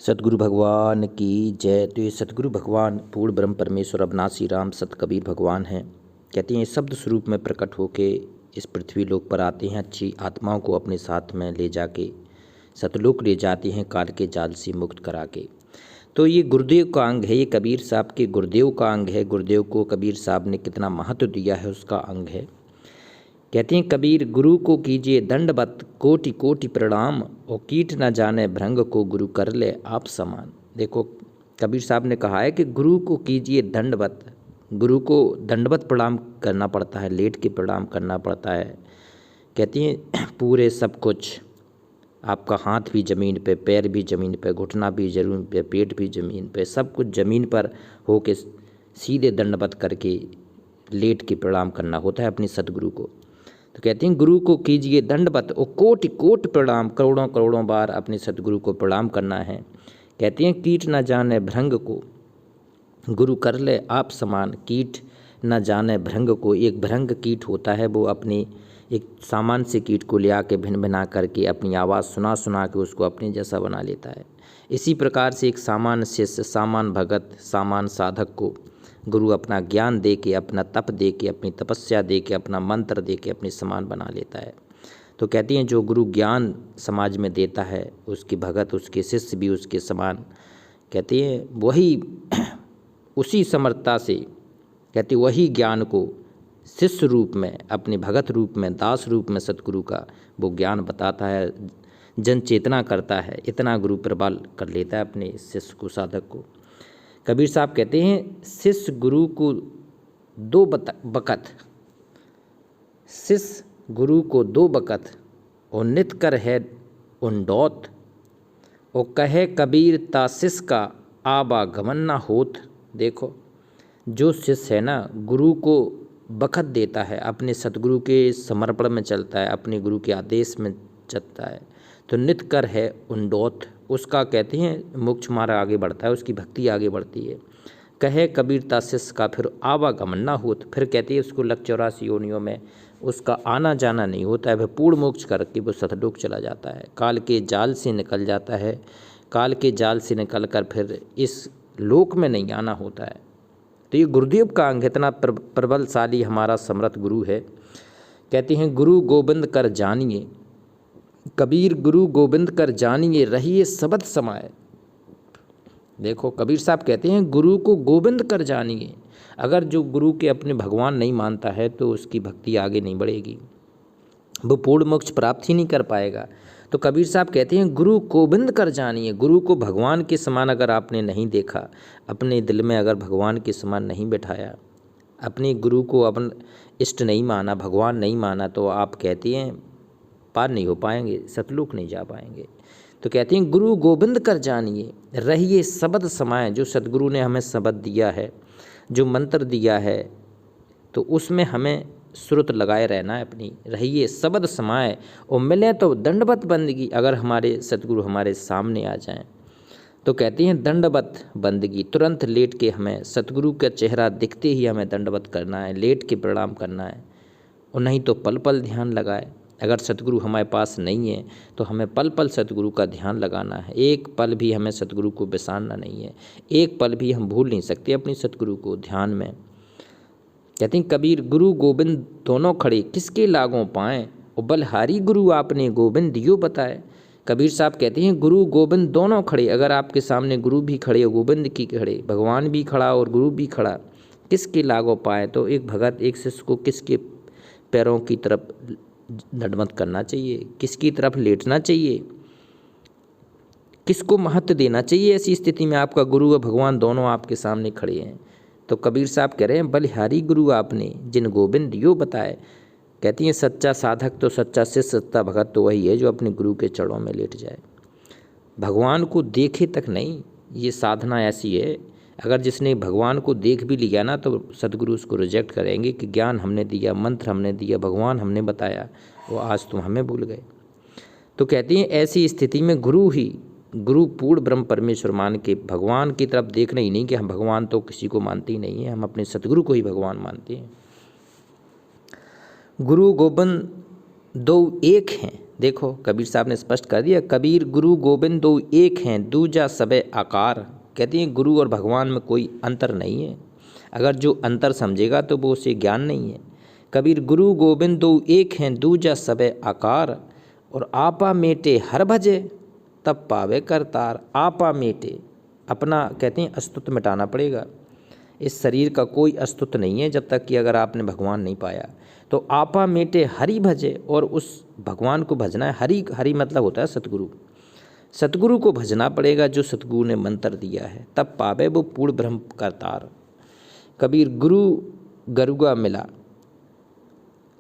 सतगुरु भगवान की जय। तो ये सतगुरु भगवान पूर्ण ब्रह्म परमेश्वर अविनाशी राम सत कबीर भगवान हैं। कहते हैं शब्द स्वरूप में प्रकट होके इस पृथ्वी लोक पर आते हैं, अच्छी आत्माओं को अपने साथ में ले जाके सतलोक ले जाते हैं, काल के जाल से मुक्त करा के। तो ये गुरुदेव का अंग है, ये कबीर साहब के गुरुदेव का अंग है। गुरुदेव को कबीर साहब ने कितना महत्व दिया है उसका अंग है। कहते हैं कबीर गुरु को कीजिए दंडवत कोटि कोटि प्रणाम, और कीट न जाने भृंग को गुरु कर ले आप समान। देखो कबीर साहब ने कहा है कि गुरु को कीजिए दंडवत, गुरु को दंडवत प्रणाम करना पड़ता है, लेट के प्रणाम करना पड़ता है। कहती हैं पूरे सब कुछ, आपका हाथ भी ज़मीन पे, पैर भी ज़मीन पे, घुटना भी ज़मीन पे, पेट भी ज़मीन पे, सब कुछ ज़मीन पर हो के सीधे दंडवत करके लेट के प्रणाम करना होता है अपने सतगुरु को। तो कहते हैं गुरु को कीजिए दंडवत और कोटि कोटि प्रणाम, करोड़ों करोड़ों बार अपने सतगुरु को प्रणाम करना है। कहते हैं कीट न जाने भृंग को गुरु कर ले आप समान। कीट न जाने भृंग को, एक भृंग कीट होता है, वो अपने एक सामान से कीट को ले आके भिन्न भिना करके अपनी आवाज़ सुना सुना के उसको अपने जैसा बना लेता है। इसी प्रकार से एक सामान्य शिष्य, सामान्य भगत, सामान्य साधक को गुरु अपना ज्ञान दे के, अपना तप दे के, अपनी तपस्या दे के, अपना मंत्र दे के अपने समान बना लेता है। तो कहती हैं जो गुरु ज्ञान समाज में देता है, उसके भगत, उसके शिष्य भी उसके समान। कहती हैं वही उसी समर्थता से, कहती वही ज्ञान को शिष्य रूप में, अपने भगत रूप में, दास रूप में सतगुरु का वो ज्ञान बताता है, जन चेतना करता है। इतना गुरु प्रबल कर लेता है अपने शिष्य को, साधक को। कबीर साहब कहते हैं शिष्य गुरु को दो बकत, शिष्य गुरु को दो बकत, और नित कर है उंडौत, और कहे कबीर ता शिष्य का आवागमन ना होत। देखो जो शिष्य है ना, गुरु को बखत देता है, अपने सतगुरु के समर्पण में चलता है, अपने गुरु के आदेश में चलता है, तो नित कर है उंडौत, उसका कहते हैं मोक्ष मार्ग आगे बढ़ता है, उसकी भक्ति आगे बढ़ती है। कहे कबीर ता शिष्य का फिर आवागमन ना होत, फिर कहती है उसको लग 84 योनियों में उसका आना जाना नहीं होता है, वह पूर्ण मोक्ष करके वो सतलोक चला जाता है, काल के जाल से निकल जाता है। काल के जाल से निकल कर फिर इस लोक में नहीं आना होता है। तो ये गुरुदेव का अंग इतना प्रबलशाली हमारा समर्थ गुरु है। कहते हैं गुरु गोविंद कर जानिए, कबीर गुरु गोविंद कर जानिए, रहिए सबद समाए। देखो कबीर साहब कहते हैं गुरु को गोविंद कर जानिए। अगर जो गुरु के अपने भगवान नहीं मानता है तो उसकी भक्ति आगे नहीं बढ़ेगी, वो पूर्ण मोक्ष प्राप्त ही नहीं कर पाएगा। तो कबीर साहब कहते हैं गुरु गोविंद कर जानिए। गुरु को भगवान के समान अगर आपने नहीं देखा, अपने दिल में अगर भगवान के समान नहीं बैठाया, अपने गुरु को अपन इष्ट नहीं माना, भगवान नहीं माना, तो आप कहते हैं पार नहीं हो पाएंगे, सतलोक नहीं जा पाएंगे। तो कहते हैं गुरु गोविंद कर जानिए, रहिए सबद समाए। जो सतगुरु ने हमें शब्द दिया है, जो मंत्र दिया है, तो उसमें हमें श्रुत लगाए रहना है अपनी। रहिए सबद समाए और मिले तो दंडवत बंदगी। अगर हमारे सतगुरु हमारे सामने आ जाएं तो कहते हैं दंडवत बंदगी, तुरंत लेट के हमें सतगुरु का चेहरा दिखते ही हमें दंडवत करना है, लेट के प्रणाम करना है, और नहीं तो पल पल ध्यान लगाए। अगर सतगुरु हमारे पास नहीं है तो हमें पल पल सतगुरु का ध्यान लगाना है। एक पल भी हमें सतगुरु को बिसारना नहीं है, एक पल भी हम भूल नहीं सकते अपनी सतगुरु को ध्यान में। कहते हैं कबीर गुरु गोविंद दोनों खड़े, किसके लागों पाएँ, और बलहारी गुरु आपने गोविंद दियो बताए। कबीर साहब कहते हैं गुरु गोविंद दोनों खड़े, अगर आपके सामने गुरु भी खड़े, गोविंद की खड़े, भगवान भी खड़ा और गुरु भी खड़ा, किसके लागों पाए। तो एक भगत, एक शिष्य को किसके पैरों की तरफ दंडवत करना चाहिए, किसकी तरफ लेटना चाहिए, किसको महत्व देना चाहिए। ऐसी स्थिति में आपका गुरु और भगवान दोनों आपके सामने खड़े हैं। तो कबीर साहब कह रहे हैं बलिहारी गुरु आपने जिन गोविंद यो बताए। कहती हैं सच्चा साधक तो, सच्चा शिष्य, सच्चा भगत तो वही है जो अपने गुरु के चरणों में लेट जाए, भगवान को देखे तक नहीं। ये साधना ऐसी है, अगर जिसने भगवान को देख भी लिया ना तो सतगुरु उसको रिजेक्ट करेंगे कि ज्ञान हमने दिया, मंत्र हमने दिया, भगवान हमने बताया, वो आज तुम हमें भूल गए। तो कहती हैं ऐसी स्थिति में गुरु पूर्ण ब्रह्म परमेश्वर मान के भगवान की तरफ देखना ही नहीं कि हम भगवान तो किसी को मानते ही नहीं है, हम अपने सतगुरु को ही भगवान मानते हैं। गुरु गोविंद दो एक हैं, देखो कबीर साहब ने स्पष्ट कर दिया, कबीर गुरु गोविंद दो एक हैं, दूजा सबे आकार। कहते हैं गुरु और भगवान में कोई अंतर नहीं है। अगर जो अंतर समझेगा तो वो उसे ज्ञान नहीं है। कबीर गुरु गोविंद दो एक हैं, दूजा सबे आकार। और आपा मेटे हर भजे, तब पावे करतार। आपा मेटे, अपना कहते हैं अस्तित्व मिटाना पड़ेगा। इस शरीर का कोई अस्तित्व नहीं है जब तक कि अगर आपने भगवान नहीं पाया। तो आपा मेटे हरि भजे, और उस भगवान को भजना है। हरि, हरि मतलब होता है सतगुरु। सतगुरु को भजना पड़ेगा जो सतगुरु ने मंत्र दिया है, तब पावे वो पूर्ण ब्रह्म करतार। कबीर गुरु गरुगा मिला,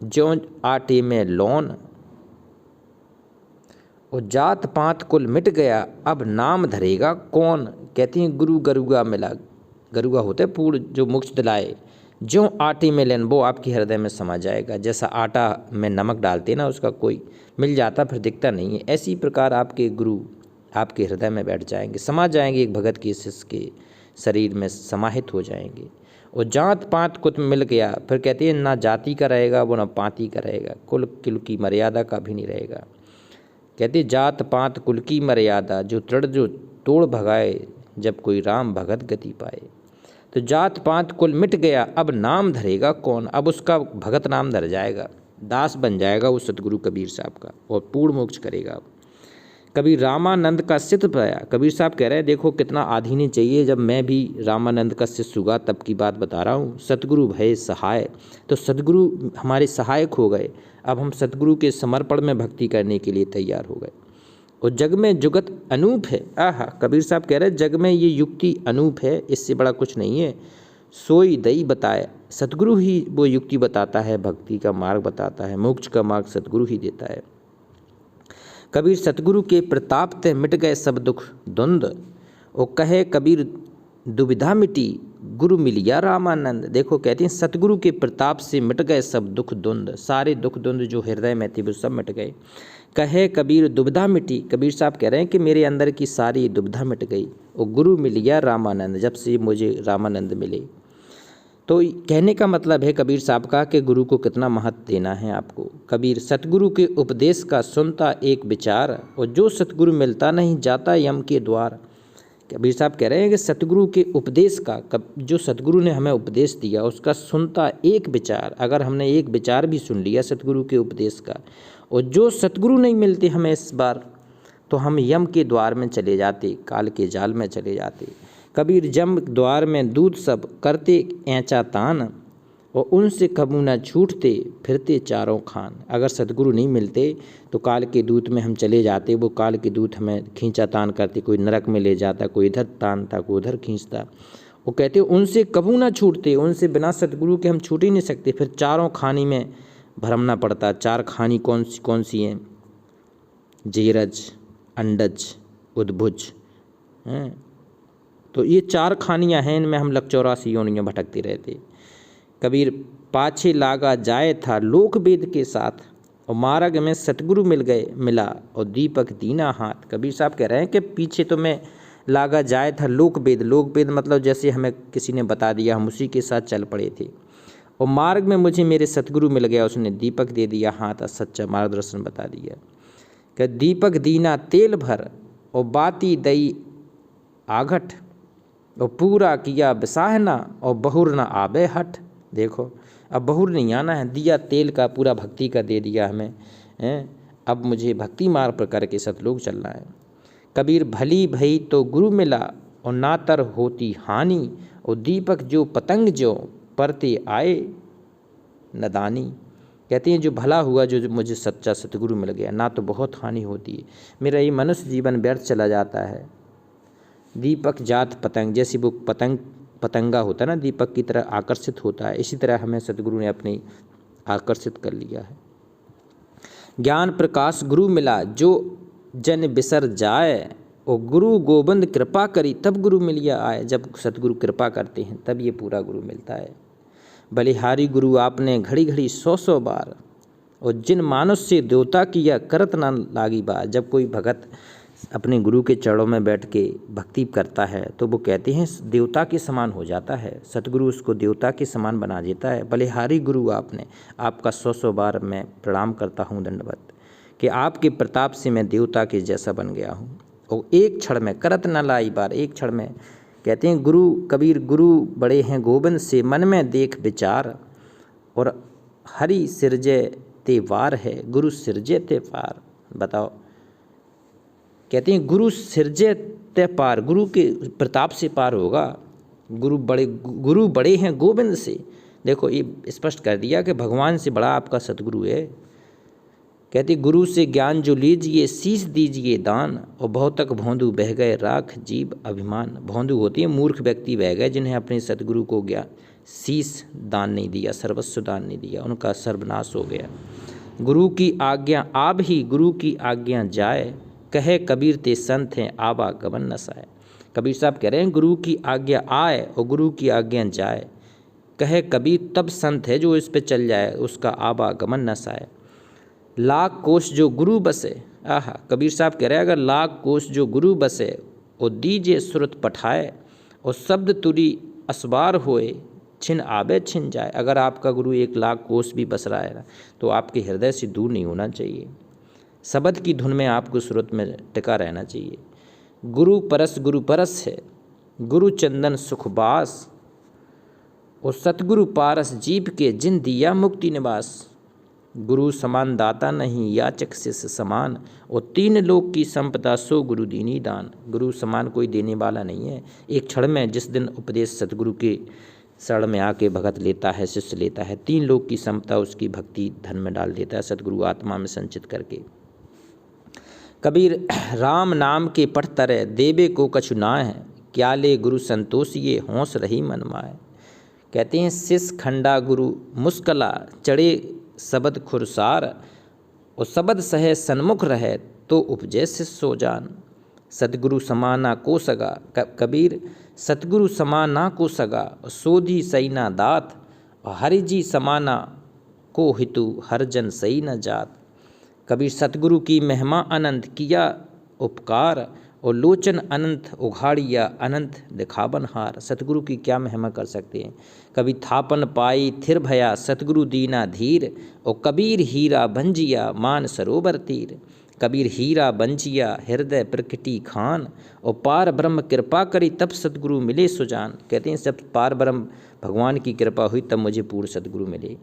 ज्यों आटे में लौन। और जात पात कुल मिट गया, अब नाम धरेगा कौन। कहते हैं गुरु गरुगा मिला। गरुगा होते पूर्ण जो मोक्ष दिलाए। ज्यों आटे में लेन, वो आपके हृदय में समा जाएगा। जैसा आटा में नमक डालते ना, उसका कोई मिल जाता फिर दिखता नहीं है, ऐसी प्रकार आपके गुरु आपके हृदय में बैठ जाएंगे, समा जाएंगे, एक भगत के शिष्य के शरीर में समाहित हो जाएंगे। और जात पात कुछ मिल गया, फिर कहते हैं ना जाति का रहेगा वो, ना पाति का रहेगा, कुल कुल की मर्यादा का भी नहीं रहेगा। कहते जात पात कुल की मर्यादा, जो तृण जो तोड़ भगाए, जब कोई राम भगत गति पाए। तो जात पात कुल मिट गया, अब नाम धरेगा कौन। अब उसका भगत नाम धर जाएगा, दास बन जाएगा उस सतगुरु कबीर साहब का, और पूर्ण मोक्ष करेगा। कबीर रामानंद का शिष्य पाया। कबीर साहब कह रहे हैं देखो कितना आधीन चाहिए, जब मैं भी रामानंद का शिष्य हुआ तब की बात बता रहा हूँ। सतगुरु भय सहाय, तो सतगुरु हमारे सहायक हो गए। अब हम सतगुरु के समर्पण में भक्ति करने के लिए तैयार हो गए। और जग में जुगत अनूप है। आहा, कबीर साहब कह रहे हैं जग में ये युक्ति अनूप है, इससे बड़ा कुछ नहीं है। सोई दई बताए, सतगुरु ही वो युक्ति बताता है, भक्ति का मार्ग बताता है, मोक्ष का मार्ग सतगुरु ही देता है। कबीर सतगुरु के प्रताप ते मिट गए सब दुख द्वंद। और कहे कबीर दुविधा मिटी, गुरु मिलिया रामानंद। देखो कहते हैं सतगुरु के प्रताप से मिट गए सब दुख द्वंद, सारे दुख द्वंद जो हृदय में थे वो सब मिट गए। कहे कबीर दुविधा मिटी, कबीर साहब कह रहे हैं कि मेरे अंदर की सारी दुविधा मिट गई। और गुरु मिलिया रामानंद, जब से मुझे रामानंद मिले। तो कहने का मतलब है कबीर साहब का कि गुरु को कितना महत्व देना है आपको। कबीर सतगुरु के उपदेश का सुनता एक विचार, और जो सतगुरु मिलता नहीं जाता यम के द्वार। कबीर साहब कह रहे हैं कि सतगुरु के उपदेश का, जो सतगुरु ने हमें उपदेश दिया उसका सुनता एक विचार। अगर हमने एक विचार भी सुन लिया सतगुरु के उपदेश का, और जो सतगुरु नहीं मिलते हमें इस बार, तो हम यम के द्वार में चले जाते, काल के जाल में चले जाते। कबीर जम द्वार में दूध सब करते ऐंचा तान, और उनसे कबू न छूटते फिरते चारों खान। अगर सतगुरु नहीं मिलते तो काल के दूत में हम चले जाते, वो काल के दूत हमें खींचा तान करते, कोई नरक में ले जाता, कोई इधर तानता, कोई उधर खींचता। वो कहते उनसे कबू ना छूटते, उनसे बिना सतगुरु के हम छूट ही नहीं सकते, फिर चारों खानी में भरमना पड़ता। चार खानी कौन सी हैं? जेरज, अंडज, उद्भुज हैं। तो ये चार खानियाँ हैं, इनमें हम 84 योनियाँ भटकते रहते। कबीर पाछे लागा जाए था लोक वेद के साथ, और मार्ग में सतगुरु मिला और दीपक दीना हाथ। कबीर साहब कह रहे हैं कि पीछे तो मैं लागा जाए था लोक वेद मतलब जैसे हमें किसी ने बता दिया, हम उसी के साथ चल पड़े थे। और मार्ग में मुझे मेरे सतगुरु मिल गया, उसने दीपक दे दिया हाथ, सच्चा मार्गदर्शन बता दिया। कि दीपक दीना तेल भर, और बाती दई आघट, और पूरा किया बिसाहना, और बहुर न आबे हट। देखो अब बहुर नहीं आना है, दिया तेल का पूरा भक्ति का दे दिया हमें हैं। अब मुझे भक्ति मार्ग पर करके सतलोक चलना है। कबीर भली भई तो गुरु मिला, और नातर होती हानि, और दीपक जो पतंग जो परते आए नदानी। कहते हैं जो भला हुआ जो मुझे सच्चा सतगुरु मिल गया, ना तो बहुत हानि होती है, मेरा ये मनुष्य जीवन व्यर्थ चला जाता है। दीपक जात पतंग, जैसी वो पतंगा होता है ना, दीपक की तरह आकर्षित होता है, इसी तरह हमें सतगुरु ने अपनी आकर्षित कर लिया है। ज्ञान प्रकाश गुरु मिला, जो जन बिसर जाए, और गुरु गोविंद कृपा करी तब गुरु मिलिया आए। जब सतगुरु कृपा करते हैं तब ये पूरा गुरु मिलता है। बलिहारी गुरु आपने घड़ी घड़ी 100 बार, और जिन मानुष से देवता किया करत ना लागी बार। जब कोई भगत अपने गुरु के चरणों में बैठ के भक्ति करता है तो वो कहते हैं देवता के समान हो जाता है, सतगुरु उसको देवता के समान बना देता है। बलिहारी गुरु आपने, आपका 100 बार मैं प्रणाम करता हूँ, दंडवत। कि आपके प्रताप से मैं देवता के जैसा बन गया हूँ। और एक क्षण में करत न लाई बार, एक क्षण में कहते हैं गुरु कबीर गुरु बड़े हैं गोबिंद से, मन में देख विचार, और हरि सिरजे ते वार है, गुरु सिरजे ते पार। बताओ, कहते हैं गुरु सिरजे ते पार, गुरु के प्रताप से पार होगा। गुरु बड़े हैं गोविंद से। देखो ये स्पष्ट कर दिया कि भगवान से बड़ा आपका सतगुरु है। कहते गुरु से ज्ञान जो लीजिए शीश दीजिए दान, और बहुतक भोंदू बह गए राख जीव अभिमान। भोंदू होती है मूर्ख व्यक्ति बह गए जिन्हें अपने सतगुरु को ज्ञान शीश दान नहीं दिया, सर्वस्व दान नहीं दिया, उनका सर्वनाश हो गया। गुरु की आज्ञा आप ही गुरु की आज्ञा जाए, कहे कबीर ते संत हैं आवागमन नसाए। कबीर साहब कह रहे हैं गुरु की आज्ञा आए और गुरु की आज्ञा जाए, कहे कबीर तब संत है जो इस पे चल जाए, उसका आवागमन नसाए। लाख कोश जो गुरु बसे, आहा, कबीर साहब कह रहे हैं अगर लाख कोश जो गुरु बसे, और दीजिए सुरत पठाए, और शब्द तुरी असबार होए, छिन आवे छिन जाए। अगर आपका गुरु 1 लाख कोस भी बस रहा है ना, तो आपके हृदय से दूर नहीं होना चाहिए। शब्द की धुन में आपको सुरत में टिका रहना चाहिए। गुरु परस है, गुरु चंदन सुखबास, और सतगुरु पारस जीव के जिन दिया मुक्ति निवास। गुरु समान दाता नहीं याचक शिष्य समान, और 3 लोक की संपदा सो गुरु दीनी दान। गुरु समान कोई देने वाला नहीं है। एक क्षण में जिस दिन उपदेश सतगुरु के शरण में आके भगत लेता है, शिष्य लेता है, 3 लोक की संपदा उसकी भक्ति धन में डाल देता है सतगुरु आत्मा में संचित करके। कबीर राम नाम के पठ तरह देवे को कछु नाय है, क्या ले गुरु संतोषिए होंस रही मन माय। कहते हैं शिष खंडा गुरु मुस्कला, चढ़े शबद खुरसार, और शबद सहे सन्मुख रहे, तो उपजे शिष्य सो जान। सतगुरु समाना को सगा, कबीर सतगुरु समाना को सगा, सोधी सही ना दात, और हरि जी समाना को हितु हर जन सही न जात। कबीर सतगुरु की महिमा अनंत किया उपकार, और लोचन अनंत उघाड़िया अनंत दिखावन हार। सतगुरु की क्या महिमा कर सकते हैं। कभी थापन पाई थिर भया सतगुरु दीना धीर, और कबीर हीरा भंजिया मान सरोवर तीर। कबीर हीरा बंजिया हृदय प्रकटी खान, और पार ब्रह्म कृपा करी तब सतगुरु मिले सुजान। कहते हैं जब पार ब्रह्म भगवान की कृपा हुई तब मुझे पूर्ण सतगुरु मिले।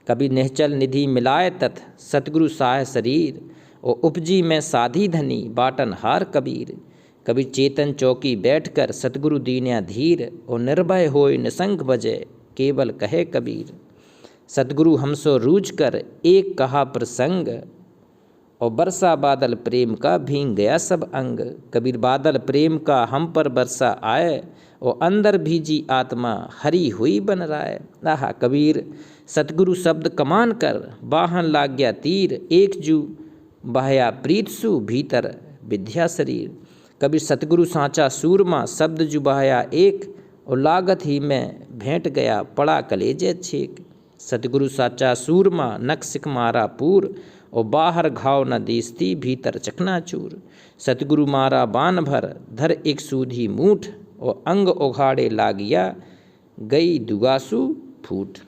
कभी निश्चल निधि मिलाए तथ सतगुरु साह शरीर, और उपजी में साधी धनी बाटन हार कबीर। कभी चेतन चौकी बैठकर सतगुरु दीन्या धीर, और निर्भय होय निसंग बजे केवल कहे कबीर। सतगुरु हमसो रूझ कर एक कहा प्रसंग, और बरसा बादल प्रेम का भींग गया सब अंग। कबीर बादल प्रेम का हम पर बरसा आए, और अंदर भीजी आत्मा हरी हुई बन राय। आहा, कबीर सतगुरु शब्द कमान कर बाहन लाग गया तीर, एक जू बहया प्रीत सु भीतर विद्या शरीर। कबीर सतगुरु सांचा सूरमा शब्द जू बहया एक, और लागत ही में भेंट गया पड़ा कलेजे छेक। सतगुरु साचा सूरमा नक्सिक मारा पूर, और बाहर घाव न दीसती भीतर चकनाचूर। सतगुरु मारा बान भर धर एक सूधी मूठ, और अंग उघाड़े लागिया गई दुगासु फूट।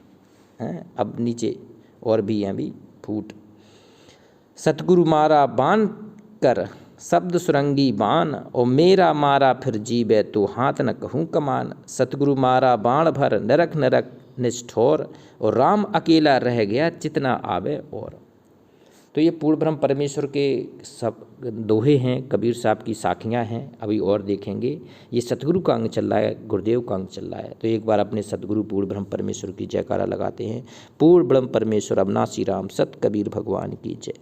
हैं अब नीचे और भी हैं भी फूट। सतगुरु मारा बान कर शब्द सुरंगी बान, और मेरा मारा फिर जीवे तो हाथ न कहूँ कमान। सतगुरु मारा बाण भर नरक नरक निष्ठोर, और राम अकेला रह गया चितना आवे और। तो ये पूर्ण ब्रह्म परमेश्वर के सब दोहे हैं, कबीर साहब की साखियाँ हैं, अभी और देखेंगे। ये सतगुरु का अंग चल रहा है, गुरुदेव का अंग चल रहा है। तो एक बार अपने सतगुरु पूर्ण ब्रह्म परमेश्वर की जयकारा लगाते हैं। पूर्ण ब्रह्म परमेश्वर अविनाशी राम सत कबीर भगवान की जय।